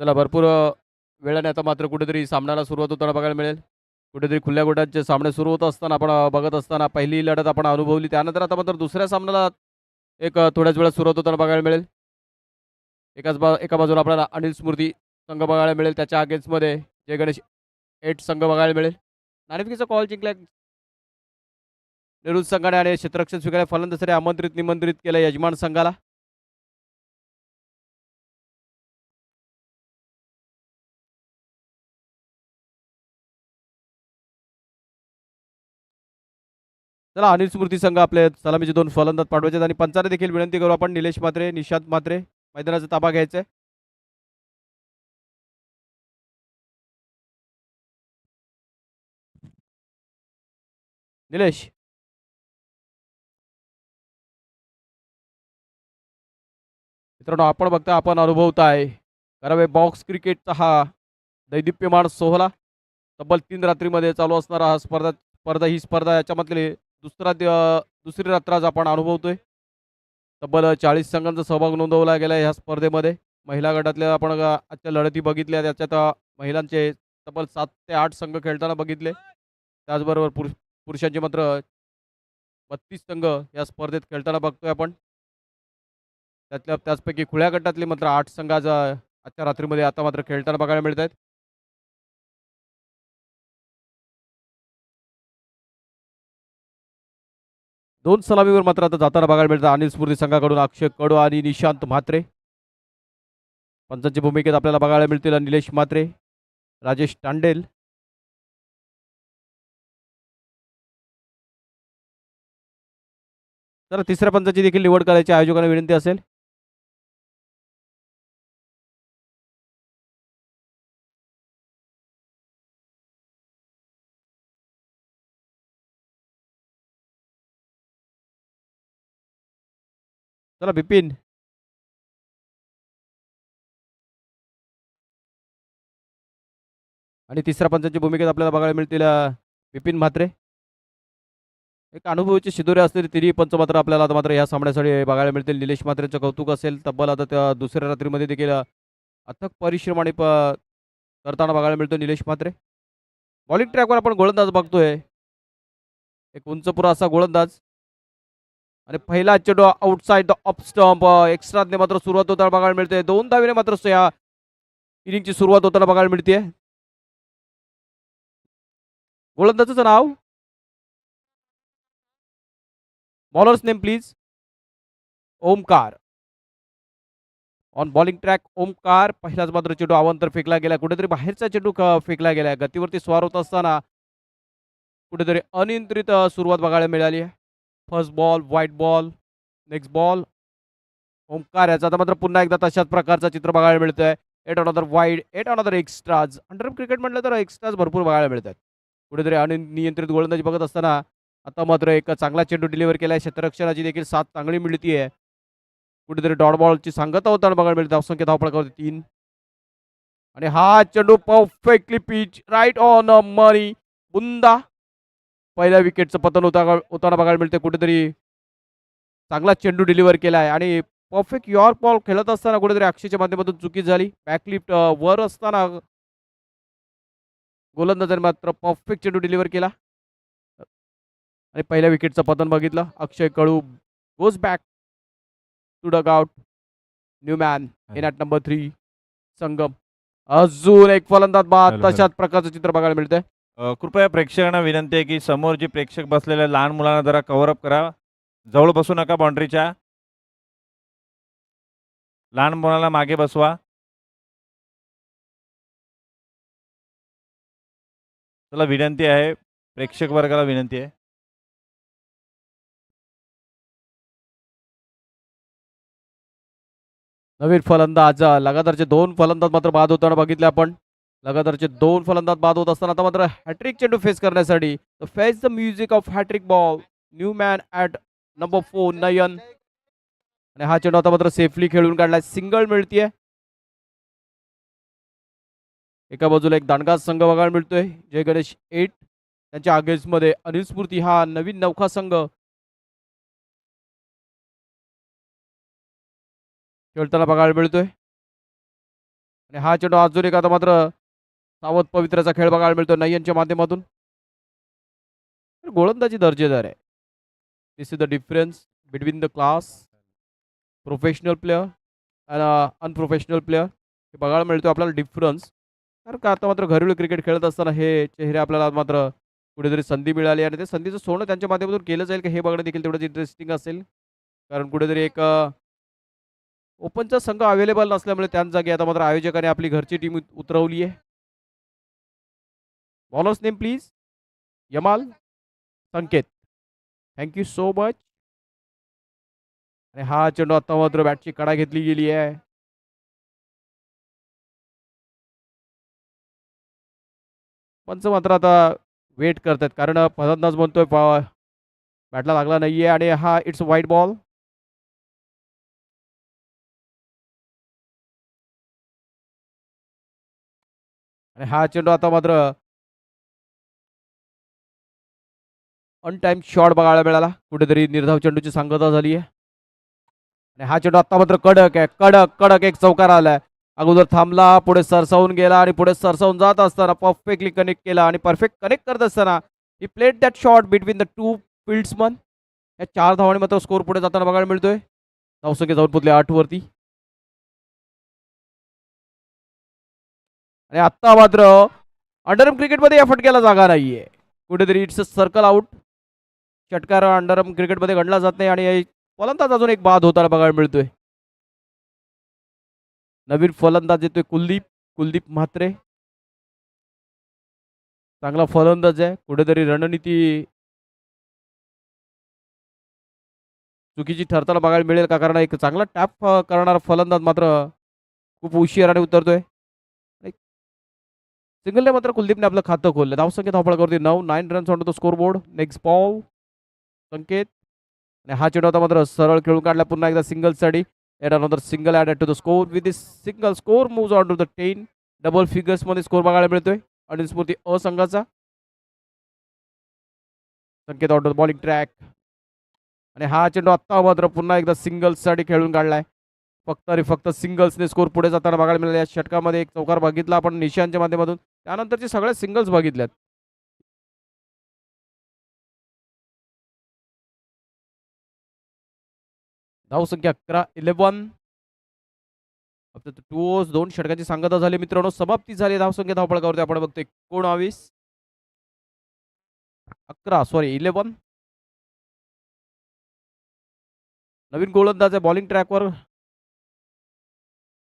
चला भरपूर वेळाने आता मात्र कुठेतरी सामन्याला सुरुवात होताना बघायला मिळेल. कुठेतरी खुल्या गटाचे सामने सुरू होत असताना आपण बघत असताना पहिली लढत आपण अनुभवली. त्यानंतर आता मात्र दुसऱ्या सामन्याला एक थोड्याच वेळात सुरुवात होताना बघायला मिळेल. एका बाजूला आपल्याला अनिल स्मृती संघ बघायला मिळेल. त्याच्या अगेन्स्टमध्ये जय गणेश 8 संघ बघायला मिळेल. नाणेफेकीचा कॉल जिंकला नेहरू संघाने आणि क्षेत्ररक्षण स्वीकारले फलंदाजासाठी आमंत्रित निमंत्रित केलं यजमान संघाला. चला अनिल स्मृती संघ आपले सलामीचे 2 फलंदाज पाठवायचे आणि पंचाने देखील विनंती करू आपण निलेश म्हात्रे, निशांत म्हात्रे मैदानाचा ताबा घ्यायचा आहे. निलेश मित्रांनो आपण बघता आपण अनुभवताय करावे बॉक्स क्रिकेटचा हा दैदिप्यमान सोहळा तब्बल 3 रात्रीमध्ये चालू असणारा हा स्पर्धा स्पर्धा ही स्पर्धा याच्यामधले दुसरी रात्र आज आपण अनुभवतोय. तब्बल 40 संघांचा सहभाग नोंदवला गेला ह्या स्पर्धेमध्ये. महिला गटातल्या आपण आजच्या लढती बघितल्या त्याच्यात महिलांचे तब्बल 7 ते 8 संघ खेळताना बघितले. त्याचबरोबर पुरुषांचे मात्र 32 संघ या स्पर्धेत खेळताना बघतोय आपण. त्याचपैकी खुल्या गटातले मात्र 8 संघ आज आजच्या रात्रीमध्ये आता मात्र खेळताना बघायला मिळत आहेत. दोन सलामीवर मात्र आता जाताना बघायला मिळतात अनिल स्फूर्ती संघाकडून अक्षय कडू आणि निशांत म्हात्रे. पंचांची भूमिकेत आपल्याला बघायला मिळतील निलेश म्हात्रे, राजेश तांडेल. तर तिसऱ्या पंचाची देखील निवड करायची आयोजकांना विनंती असेल. चला बिपिन आणि तिसऱ्या पंचांची भूमिकेत आपल्याला बघायला मिळतील बिपिन म्हात्रे. एक अनुभवाचे शिदोरे असलेले तिन्ही पंच मात्र आपल्याला आता मात्र या सामन्यासाठी बघायला मिळतील. निलेश म्हात्रेचं कौतुक असेल तब्बल आता त्या दुसऱ्या रात्रीमध्ये देखील अथक परिश्रम आणि करताना बघायला मिळतो निलेश म्हात्रे. बॉलिंग ट्रॅकवर आपण गोलंदाज बघतोय. एक उंचपुरा असा गोलंदाज आणि पहिला चेंडू आउटसाइड द ऑफ स्टंप एक्स्ट्राने मात्र सुरुवात होताना बघायला मिळते. 2 धावेने मात्र या इनिंगची सुरुवात होताना बघायला मिळते. गोलंदाजाचं नाव bowlers name please Omkar. On bowling track Omkar. पहिलाच मात्र चेंडू अवांतर फेकला गेला. कुठेतरी बाहेरचा चेंडू फेकला गेला. गतीवरती स्वार होत असताना कुठेतरी अनियंत्रित सुरुवात बघायला मिळाली आहे. First ball white ball next ball Omkar याचा आता मात्र पुन्हा एकदा तशाच प्रकारचं चित्र बघायला मिळत आहे. 8 another wide 8 another extras. Under cricket म्हटलं तर एक्स्ट्राज भरपूर बघायला मिळतात. कुठेतरी अनियंत्रित गोलंदाजी बघत असताना आता मात्र एक चांगला चेंडू डिलिव्हर केला आहे. क्षेत्ररक्षणाची देखील साथ चांगली मिळती आहे. कुठेतरी डॉट बॉलची सांगता होताना बघायला मिळते. असंख्य धावफलकावरती 3 आणि हा चेंडू परफेक्टली पिच राईट ऑन मनी बुंदा. पहिल्या विकेटचं पतन होताना बघायला मिळते. कुठेतरी चांगला चेंडू डिलिव्हर केला आहे आणि परफेक्ट यॉर्क बॉल खेळत असताना कुठेतरी अक्षयच्या माध्यमातून चुकी झाली. बॅकलिफ्ट वर असताना गोलंदाजाने मात्र परफेक्ट चेंडू डिलिव्हर केला आणि पहिल्या विकेटचं पतन बघितलं. Akshay Kadu goes back to dugout. New man in at number 3 Sangam. अजून एक फलंदाज बाद. तशाच प्रकारचं चित्र बघायला मिळतंय. कृपया प्रेक्षकांना विनंती आहे की समोर जे प्रेक्षक बसलेल्या लहान मुलांना जरा कव्हर अप करा. जवळ बसू नका बाउंड्रीच्या. लहान मुलांना मागे बसवा. चला विनंती आहे प्रेक्षक वर्गाला विनंती आहे. नवीन फलंदाज लगातारचे 2 फलंदाज मात्र बाद होताना बघितले आपण. लगातारचे 2 फलंदाज बाद होत असताना आता मात्र हॅट्रिक चेंडू फेस करण्यासाठी face the music of hat trick ball Newman at number 4 Nayan. आणि हा चेंडू आता मात्र सेफली खेळून काढलाय. सिंगल मिळतीये. एका बाजूला एक दांडगा संघ बघायला मिळतोय जय गणेश 8. त्यांच्या अगेन्स्टमध्ये अनिल स्फूर्ती हा नवीन नौका संघ खेळताना बघायला मिळतोय. आणि हा चेंडू अजून एक आता मात्र सावध पवित्राचा खेळ बघायला मिळतो नयनच्या माध्यमातून. तर गोलंदाजी दर्जेदार आहे. This is the difference between the class professional player आणि अनप्रोफेशनल प्लेअर हे बघायला मिळतो आपल्याला डिफरन्स. कारण का आता मात्र घरेलू क्रिकेट खेळत असताना हे चेहरे आपल्याला मात्र कुठेतरी संधी मिळाली आणि ते संधीचं सोनं त्यांच्या माध्यमातून केलं जाईल का हे बघणं देखील तेवढंच इंटरेस्टिंग असेल. कारण कुठेतरी एक ओपनचा संघ अवेलेबल नसल्यामुळे त्याच जागी आता मात्र आयोजकांनी आपली घरची टीम उतरवली आहे. Bowlers name please. Yamal Sanket. Thank you so much. आणि हा चेंडू आता मात्र बॅटची कडा घेतली गेली आहे. पंच मात्र आता वेट करतात कारण फलंदाज म्हणतोय बॅटला लागला नाहीये आणि हा इट्स व्हाईट बॉल. आणि हा चेंडू आता मात्र अनटाइम शॉट बघायला मिळाला. कुठेतरी निर्धाव चेंडूची सांगता झाली आहे. आणि हा चेंडू आता मात्र कडक आहे. कडक कडक एक चौकार आलाय. अगोदर थांबला पुढे सरसावून गेला आणि पुढे सरसावून जात असताना परफेक्टली कनेक्ट केला आणि परफेक्ट कनेक्ट करत असताना he played that shot between the two fieldsman. या 4 धावांनी मात्र स्कोर पुढे जाताना बघायला मिळतोय. धावसंख्या जाऊन पोचले 8 वरती. आणि आत्ता मात्र अंडरआर्म क्रिकेटमध्ये या फटक्याला जागा नाहीये. कुठेतरी इट्स अ सर्कल आउट. षटकार अंडरआर्म क्रिकेटमध्ये गणला जात नाही आणि फलंदाज अजून एक बाद होताना बघायला मिळतोय. नवीन फलंदाज येतोय कुलदीप म्हात्रे. चांगला फलंदाज आहे. कुठेतरी रणनीती चुकीची ठरताना बघायला मिळेल का कारण एक चांगला टॅप करणारा फलंदाज मात्र खूप उशिराने उतरतोय. सिंगलने मात्र कुलदीपने आपलं खातं खोललं. धावसंख्या धावपळ करते 9 runs on the scoreboard. Next ball Sanket. आणि हा चेंडू आता मात्र सरळ खेळून काढला पुन्हा एकदा सिंगलसाठी. At another single added to the score. With this single score moves on to the 10 double फिगर्समध्ये स्कोर बघायला मिळतोय आणि स्फूर्ती संघाचा. Sanket on to the bowling track. आणि हा चेंडू आत्ता मात्र पुन्हा एकदा सिंगल्ससाठी खेळून काढलाय. फक्त आणि फक्त सिंगल्सने स्कोर पुढे जाताना बघायला मिळाला. या षटकामध्ये एक चौकार बघितला आपण निशांच्या माध्यमातून. त्यानंतरचे सगळे सिंगल्स बघितल्यात. धावसंख्या 11 फक्त 2 षटकांची सांगता झाली मित्रांनो. समाप्ती झाली धावसंख्या धावपळकावरती आपण बघतोय 11 नवीन गोलंदाज आहे बॉलिंग ट्रॅकवर.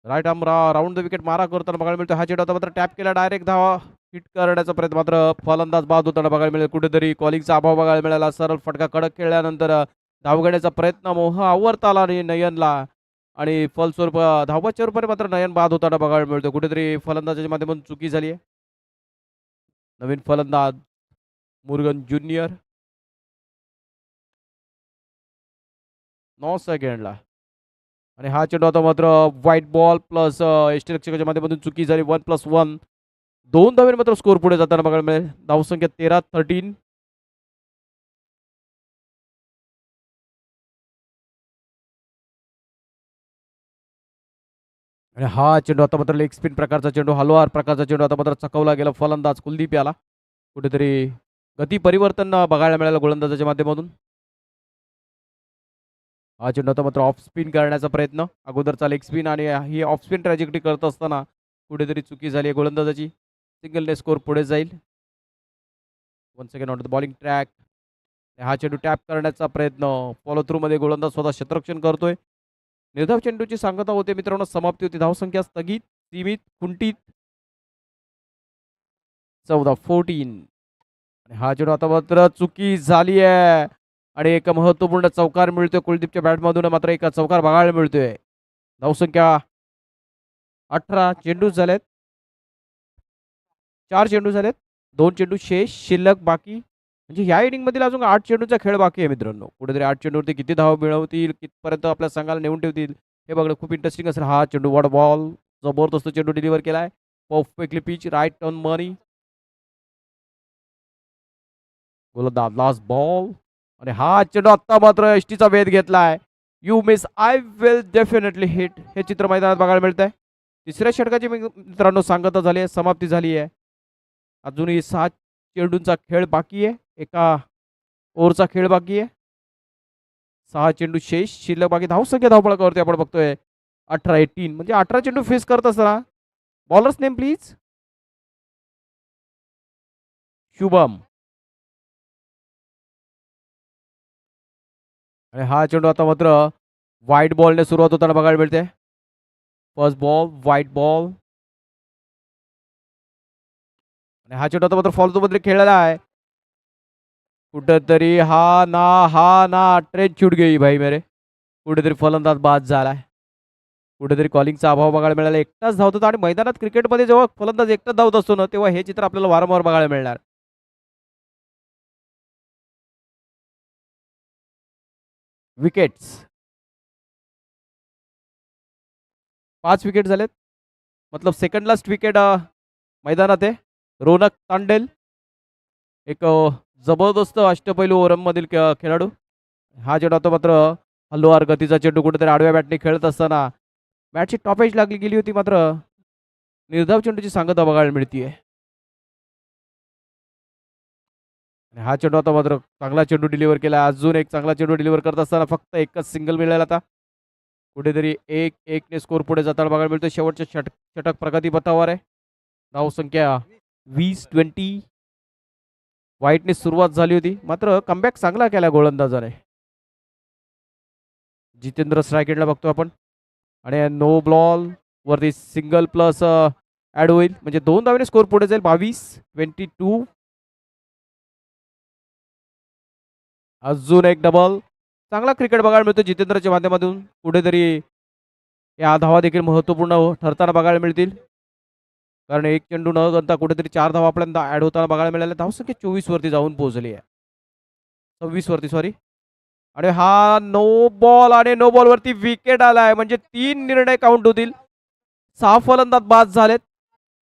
Right arm round the wicket मारा करताना बघायला मिळतो. हा चेंडू आता मात्र टॅप केला डायरेक्ट धावा हिट करण्याचा प्रयत्न मात्र फलंदाज बाद होताना बघायला मिळेल. कुठेतरी कॉलिंगचा अभाव बघायला मिळाला. सरळ फटका कडक खेळल्यानंतर धाव घेण्याचा प्रयत्न मोह आवरता आला आणि नयनला आणि फलस्वरूप धावपाच्या रूपाने मात्र नयन बाद होताना बघायला मिळतो. कुठेतरी फलंदाजाच्या माध्यमातून चुकी झाली आहे. नवीन फलंदाज मुर्गन ज्युनियर 9 सेकंडला. आणि हा चेंडू आता मात्र व्हाईट बॉल प्लस यष्टीरक्षकाच्या माध्यमातून चुकी झाली. 1+1 2 धावेने मात्र स्कोर पुढे जाताना बघायला मिळेल. धावसंख्या 13. आणि हा चेंडू आता मात्र लेग स्पिन प्रकारचा चेंडू हलवार प्रकारचा चेंडू आता मात्र चकवला गेला. फलंदाज कुलदीप याला कुठेतरी गती परिवर्तन बघायला मिळालं गोलंदाजाच्या माध्यमातून. हा चेंडू आता मात्र ऑफ स्पिन करण्याचा प्रयत्न. अगोदरचा लेग स्पिन आणि ही ऑफ स्पिन ट्रॅजेक्टरी करत असताना कुठेतरी चुकी झाली आहे गोलंदाजाची. सिंगलने स्कोर पुढे जाईल. 1 second on the bowling track. हा चेंडू टॅप करण्याचा प्रयत्न. फॉलो थ्रू मध्ये गोलंदाज स्वतः क्षेत्ररक्षण करतोय. निर्धाव चेंडूची सांगता होते मित्रांनो. समाप्ती होती. धावसंख्या स्थगित सीमित खुंटीत 14. आणि हा चेंडू आता मात्र चुकी झाली आहे आणि एक महत्वपूर्ण चौकार मिळतोय कुलदीपच्या बॅटमधून. मात्र एक चौकार बघायला मिळतोय. धावसंख्या 18 चेंडू झालेत. 4 चेंडू झालेत. 2 चेंडू शेष शिल्लक बाकी. म्हणजे ह्या इनिंग मधील अजून 8 चेंडूचा खेळ बाकी आहे मित्रांनो. कुठेतरी 8 चेंडूवरती किती धाव मिळवतील कितपर्यंत आपल्या संघाला नेऊन ठेवतील हे बघणं खूप इंटरेस्टिंग असेल. हा चेंडू वॉट बॉल जबरदस्त चेंडू डिलिव्हर केलाय. परफेक्टली पिच राईट टर्न मनी. गोलंदाज लास्ट बॉल. आणि हा चेंडू आत्ता मात्र एसटीचा वेध घेतलाय. You miss I will definitely hit हे चित्र मैदानात बघायला मिळतंय. तिसऱ्या षटकाची मित्रांनो सांगता झाली आहे, समाप्ती झाली आहे. अजूनही 6 चेंडूंचा खेळ बाकी आहे. एका ओव्हरचा खेळ बाकी आहे. 6 चेंडू शेष शिल्लक बाकी. धावसंख्या धावफलकावरती आपण बघतोय 18 म्हणजे 18 चेंडू फेस करत असताना बॉलर्स नेम प्लीज. शुभम. आणि हा चेंडू आता मात्र व्हाईट बॉलने सुरुवात होताना बघायला मिळते. First ball white ball. आणि हा चेंडू आता मात्र फॉलो मध्ये खेळलेला आहे. कुठेतरी हा ना ट्रेन छूट गई भाई मेरे. कुठेतरी फलंदाज बाद झालाय. कुठेतरी कॉलिंगचा अभाव बघायला मिळाला. एकटाच धावत होता आणि मैदानात क्रिकेटमध्ये जेव्हा फलंदाज एकटाच धावत असतो ना तेव्हा हे चित्र आपल्याला वारंवार बघायला मिळणार. विकेट्स 5 विकेट झालेत. मतलब सेकंड लास्ट विकेट मैदानात आहे. रोनक तांडेल एक जबरदस्त अष्टपैलू ओरममधील खेळाडू. हा चेंडू आता मात्र हलवार गतीचा चेंडू कुठेतरी आडव्या बॅटने खेळत असताना बॅटची टॉप एज लागली गेली होती, मात्र निर्धाव चेंडूची सांगता बघायला मिळतीये. हा चेंडू आता मात्र चांगला चेंडू डिलिव्हर केला. अजून एक चांगला चेंडू डिलिव्हर करत असताना फक्त एकच सिंगल मिळाला. आता कुठेतरी 1-1 स्कोर पुढे जाताना बघायला मिळतो. शेवटच्या षटक प्रगती पथावर आहे. धावसंख्या 20-20. वाईटने सुरुवात झाली होती, मात्र कमबॅक चांगला केला गोलंदाजाने. जितेंद्र स्ट्रायकेटला बघतो आपण. आणि नो बॉल वरती सिंगल प्लस ऍड होईल, म्हणजे 2 धावेने स्कोर पुढे जाईल. 22-22. अजून एक डबल. चांगला क्रिकेट बघायला मिळतो जितेंद्रच्या माध्यमातून. कुठेतरी या धावा देखील महत्वपूर्ण ठरताना बघायला मिळतील, कारण एक चेंडू न गणता कुठेतरी 4 धावा आपल्याला ऍड होताना बघायला मिळाल्या. धावसंख्या 24 वरती जाऊन पोहोचली आहे. 26 वरती सॉरी. आणि हा नो बॉल आणि नो बॉल वरती विकेट आलाय, म्हणजे 3 निर्णय काउंट होतील. 6 फलंदाज बाद झालेत.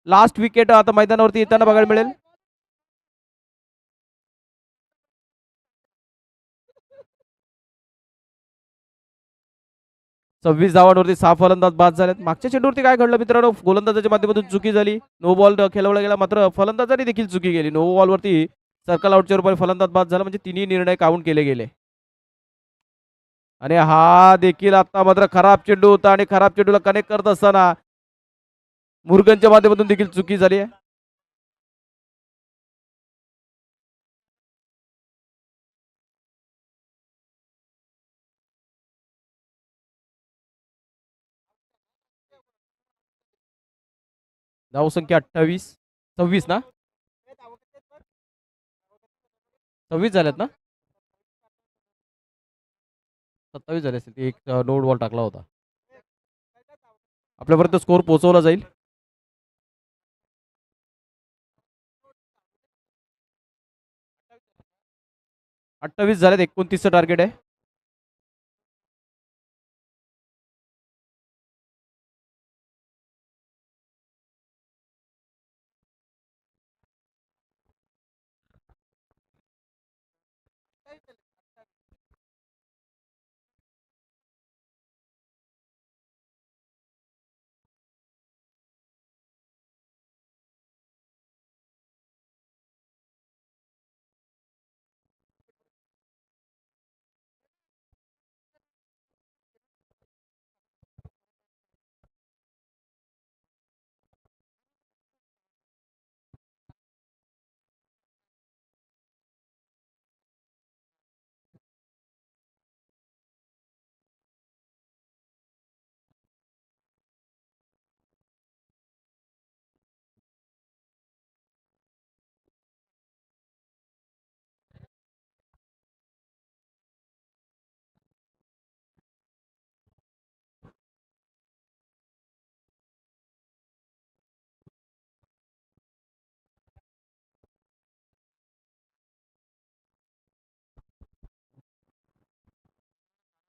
लास्ट विकेट आता मैदानावरती येताना बघायला मिळेल. सव्वीस धावांवरती 6 फलंदाज बाद झालेत. मागच्या चेंडूवरती काय घडलं मित्रांनो, गोलंदाजाच्या माध्यमातून चुकी झाली. नो बॉल खेळवला गेला, मात्र फलंदाजाने देखील चुकी केली. नो बॉलवरती सर्कल आउटच्या रूपाने फलंदाज बाद झाला, म्हणजे तिन्ही निर्णय काउंट केले गेले. आणि हा देखील आता मात्र खराब चेंडू होता आणि खराब चेंडूला कनेक्ट करत असताना मुर्गनच्या माध्यमातून देखील चुकी झाली आहे. धावसंख्या 26 ना, 26 झाल्यात ना, 27 झाले असतील. एक नोट बॉल टाकला होता. आपल्यापर्यंत स्कोर पोहोचवला जाईल. अठ्ठावीस झालेत. 29चं टार्गेट आहे.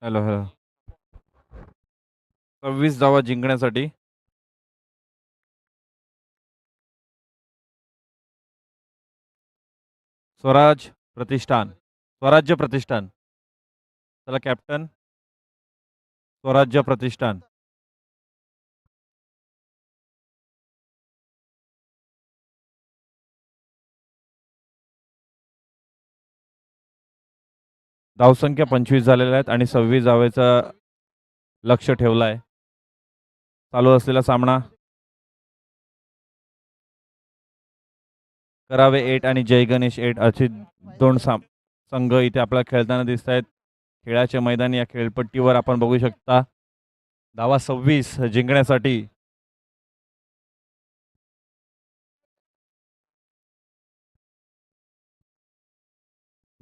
Hello hello. 26 धावा जिंकण्यासाठी स्वराज्य प्रतिष्ठान. चला कॅप्टन. स्वराज्य प्रतिष्ठान. धावसंख्या 25 झालेल्या आहेत आणि 26 धावेचं लक्ष ठेवलं आहे. चालू असलेला सामना करावे 8 आणि जय गणेश 8 असे दोन संघ इथे आपल्याला खेळताना दिसत आहेत. खेळाचे मैदान या खेळपट्टीवर आपण बघू शकता. धावा 26 जिंकण्यासाठी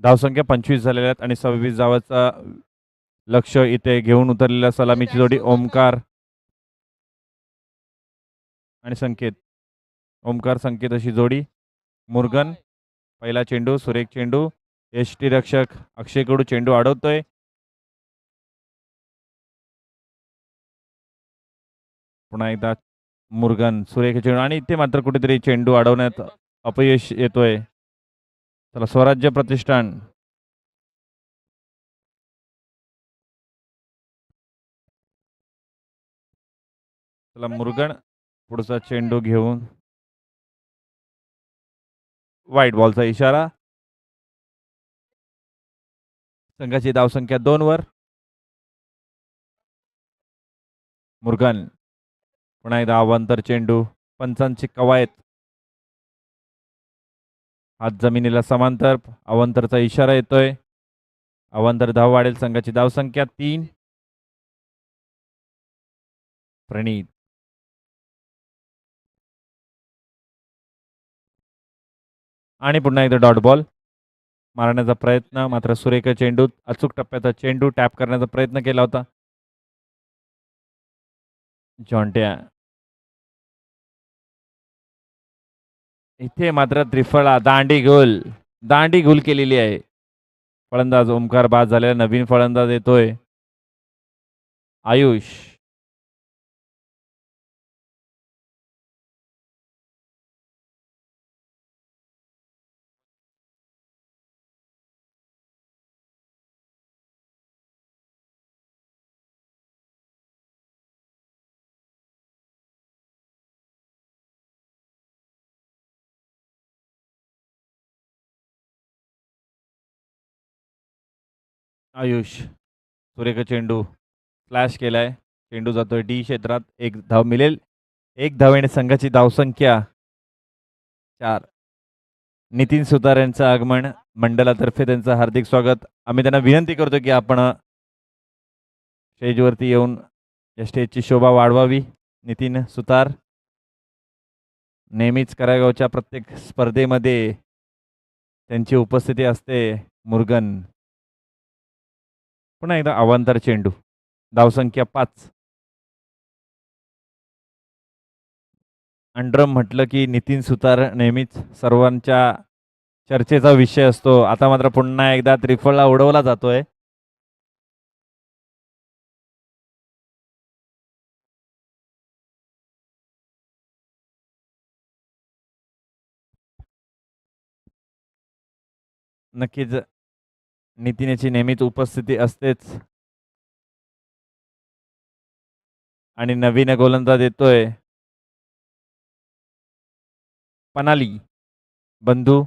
धावसंख्या 25 झालेल्या आहेत आणि 26 धावाचा लक्ष इथे घेऊन उतरलेल्या सलामीची जोडी ओमकार आणि संकेत. ओमकार संकेत अशी जोडी. मुरगन पहिला चेंडू, सुरेख चेंडू. यष्टी रक्षक अक्षय कडू चेंडू अडवतोय. पुन्हा एकदा मुरगन सुरेख चेंडू आणि इथे मात्र कुठेतरी चेंडू अडवण्यात अपयश येतोय. चला स्वराज्य प्रतिष्ठान चला मुरगन पुढचा चेंडू घेऊन व्हाईट बॉलचा इशारा. संघाची धावसंख्या 2 वर. मुरगन पुन्हा एकदा अवांतर चेंडू. पंचांची कवायत. हात जमिनीला समांतर. अवांतरचा इशारा येतोय. अवांतर धाव वाढेल. संघाची धावसंख्या 3. प्रणीत आणि पुन्हा एकदा डॉट बॉल मारण्याचा प्रयत्न. मात्र सुरेख चेंडू अचूक टप्प्याचा चेंडू टॅप करण्याचा प्रयत्न केला होता जॉन्ट्या. इथे मात्र त्रिफळा दांडी गोल केलेली आहे. फलंदाज ओमकार बाद झालेला. नवीन फलंदाज येतोय आयुष. आयुष सुरेख चेंडू फ्लॅश केलाय. चेंडू जातोय डी क्षेत्रात. 1 धाव मिळेल. 1 धावेने संघाची धावसंख्या 4. नितीन सुतार यांचं आगमन. मंडळातर्फे त्यांचं हार्दिक स्वागत. आम्ही त्यांना विनंती करतो की आपण स्टेजवरती येऊन या स्टेजची शोभा वाढवावी. नितीन सुतार नेहमीच करागावच्या प्रत्येक स्पर्धेमध्ये त्यांची उपस्थिती असते. मुरगन पुन्हा एकदा अवांतर चेंडू. धावसंख्या 5. अंडरम म्हटलं की नितीन सुतार नेहमीच सर्वांच्या चर्चेचा विषय असतो. आता मात्र पुन्हा एकदा त्रिफळा उडवला जातोय. नक्कीच नितीनची नेहमीच उपस्थिती असतेच आणि नवीन गोलंदाज येतोय पनाली. बंधू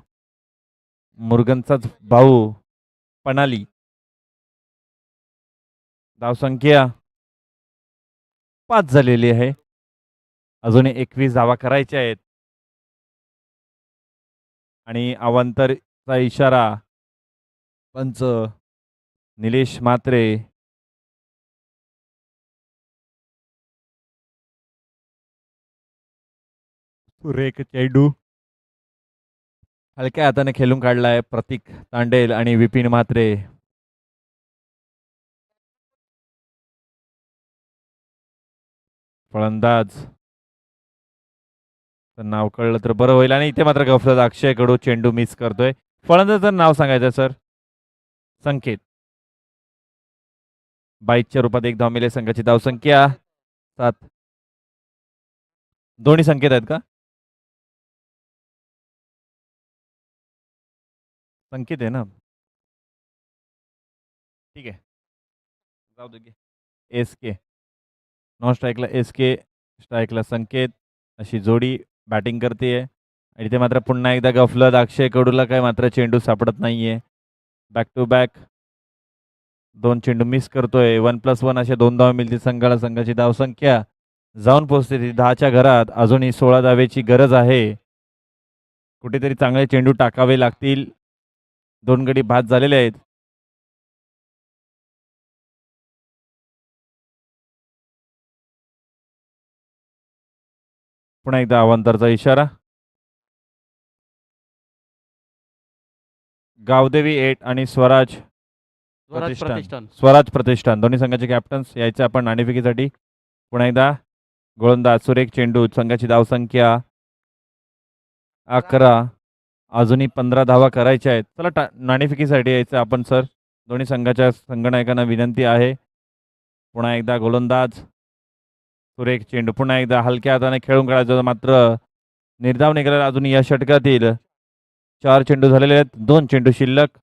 मुरगनचाच भाऊ पनाली. धावसंख्या 5 झालेली आहे. अजून 21 धावा करायच्या आहेत आणि अवांतरचा इशारा पंच निलेश म्हात्रे. सुरेख चेंडू हलक्या हाताने खेळून काढलाय प्रतीक तांडेल आणि विपिन म्हात्रे. फलंदाज नाव कळलं तर बरं होईल. आणि इथे मात्र गफलत अक्षय कडू चेंडू मिस करतोय. फलंदाजाचं नाव सांगायचं सर. संकेत. 22च्या रूपात 1 धाव मिळेल. संघाची धावसंख्या 7. दोन्ही संकेत आहेत का? संकेत आहे ना. ठीक आहे जाऊ दे. SK नॉन स्ट्राईकला SK, स्ट्राईकला संकेत अशी जोडी बॅटिंग करते. आणि इथे मात्र पुन्हा एकदा गफलत अक्षय कडूला काय मात्र चेंडू सापडत नाहीये. बॅक टू बॅक 2 चेंडू मिस करतोय. 1+1 अशा 2 धावा मिळतील संघाला. संघाची धावसंख्या जाऊन पोहोचते ती 10च्या घरात. अजूनही 16 धावेची गरज आहे. कुठेतरी चांगले चेंडू टाकावे लागतील. 2 गडी बाद झालेले आहेत. पुन्हा एकदा अवांतरचा इशारा. गावदेवी 8 आणि स्वराज प्रतिष्ठान दोन्ही संघाचे कॅप्टन्स यायचे आपण नाणेफेकीसाठी. पुन्हा एकदा गोलंदाज सुरेख चेंडू. संघाची धावसंख्या 11. अजूनही 15 धावा करायच्या आहेत. चला नाणेफेकीसाठी यायचं आपण सर. दोन्ही संघाच्या संघनायकांना विनंती आहे. पुन्हा एकदा गोलंदाज सुरेख चेंडू. पुन्हा एकदा हलक्या हाताने खेळून काढायचं, मात्र निर्धाव निघाला अजून या षटकातील. 4 चेंडू झालेले आहेत. 2 चेंडू शिल्लक.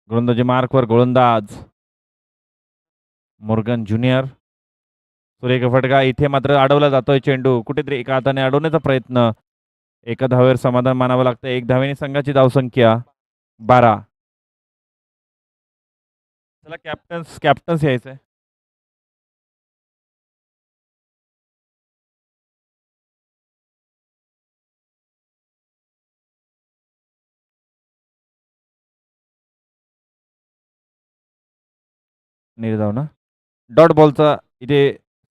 गोलंदाजी मार्कवर गोलंदाज मोर्गन ज्युनियर. सुरेख फटका. इथे मात्र अडवला जातोय चेंडू. कुठेतरी एका हाताने अडवण्याचा प्रयत्न. एका धावेवर समाधान मानावं लागतं. 1 धावेने संघाची धावसंख्या 12. चला कॅप्टन्स यायचंय. निर्धाव ना. डॉट बॉलचा इथे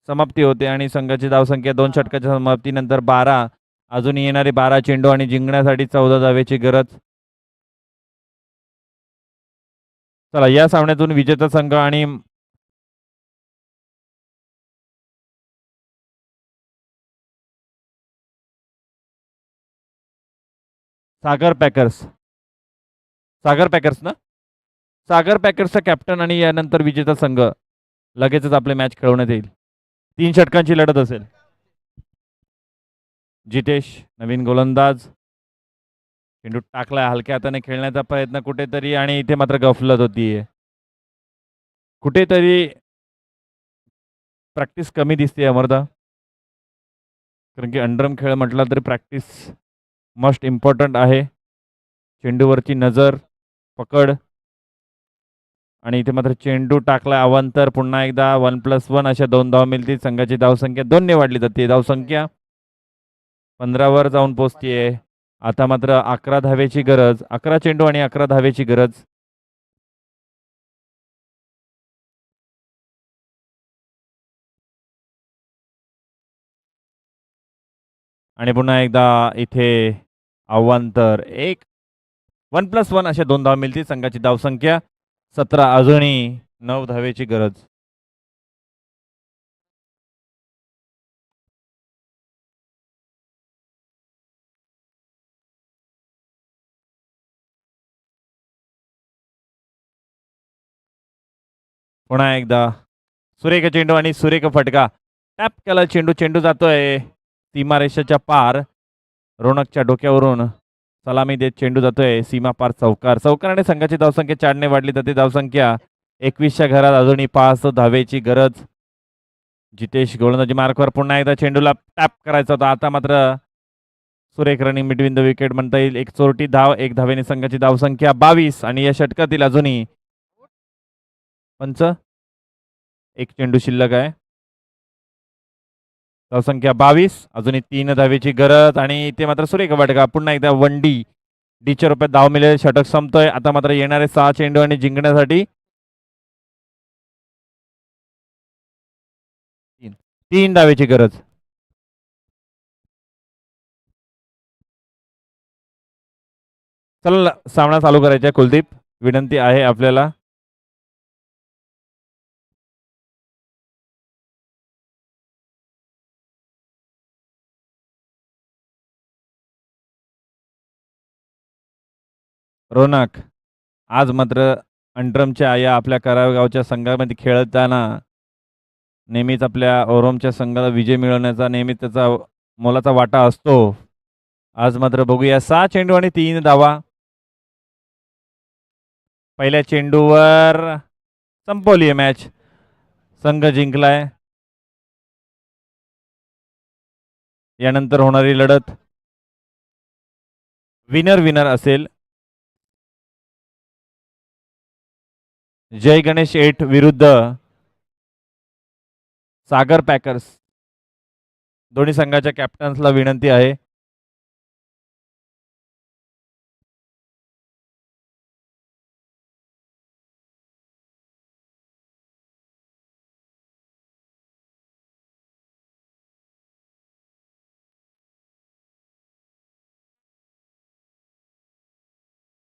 समाप्ती होते आणि संघाची धावसंख्या 2 षटकाच्या समाप्तीनंतर 12. अजून येणारे 12 चेंडू आणि जिंकण्यासाठी 14 धावेची गरज. चला या सामन्यातून विजेता संघ आणि सागर पॅकर्स ना. सागर पॅकर्सचा कॅप्टन आणि यानंतर विजेता संघ लगेचच आपले मॅच खेळवण्यात येईल. 3 षटकांची लढत असेल. जितेश नवीन गोलंदाज. चेंडू टाकलाय. हलक्या हाताने खेळण्याचा प्रयत्न कुठेतरी आणि इथे मात्र गफलत होतीये. कुठेतरी प्रॅक्टिस कमी दिसते अमरदा. कारण की अंडरम खेळ म्हटला तरी प्रॅक्टिस मस्ट इम्पॉर्टंट आहे. चेंडूवरची नजर, पकड आणि इथे मात्र चेंडू टाकला अवांतर. पुन्हा एकदा 1+1 अशा 2 धावा मिळतील. संघाची धावसंख्या 2 ने वाढली जाते. धावसंख्या 15 वर जाऊन पोहोचतीये. आता मात्र 11 धावेची गरज. 11 चेंडू आणि 11 धावेची गरज. आणि पुन्हा एकदा इथे अवांतर. 1+1 अशा 2 धावा मिळतील. संघाची धावसंख्या 17. अजूनही 9 धावेची गरज. पुन्हा एकदा सुरेख चेंडू आणि सुरेख फटका. टॅप केला चेंडू. चेंडू जातोय सीमारेषेच्या पार. रोनकच्या डोक्यावरून सलामी देत चेंडू जातोय सीमा पार चौकार. चौकाराने संघाची धावसंख्या 4 ने वाढली जाते. धावसंख्या 21च्या घरात. अजूनही 5 धावेची गरज. जितेश गोलंदाजी मार्कवर. पुन्हा एकदा चेंडूला टॅप करायचा होता. आता मात्र सुरेख रनिंग बिटवीन द विकेट म्हणता येईल. एक चोरटी धाव. 1 धावेने संघाची धावसंख्या 22. आणि या षटकातील अजूनही पंच 1 चेंडू शिल्लक आहे. धावसंख्या 22. अजूनही 3 धावेची गरज. आणि इथे मात्र सुरेख फटका. पुन्हा एकदा 1D. डीच्या रुपयात धाव मिळेल. षटक संपतोय. आता मात्र येणारे 6 चेंडू आणि जिंकण्यासाठी 3 धावेची गरज. चला सामना चालू करायचा. कुलदीप विनंती आहे आपल्याला. रोनक आज मात्र अंडरमच्या या आपल्या करावगावच्या संघामध्ये खेळताना नेहमीच आपल्या ओरोमच्या संघाला विजय मिळवण्याचा नेहमीच त्याचा मोलाचा वाटा असतो. आज मात्र बघूया. 6 चेंडू आणि 3 धावा. पहिल्या चेंडूवर संपवली मॅच. संघ जिंकलाय. यानंतर होणारी लढत विनर असेल. जय गणेश 8 विरुद्ध सागर पॅकर्स. दोन्ही संघाच्या कॅप्टन्सला विनंती आहे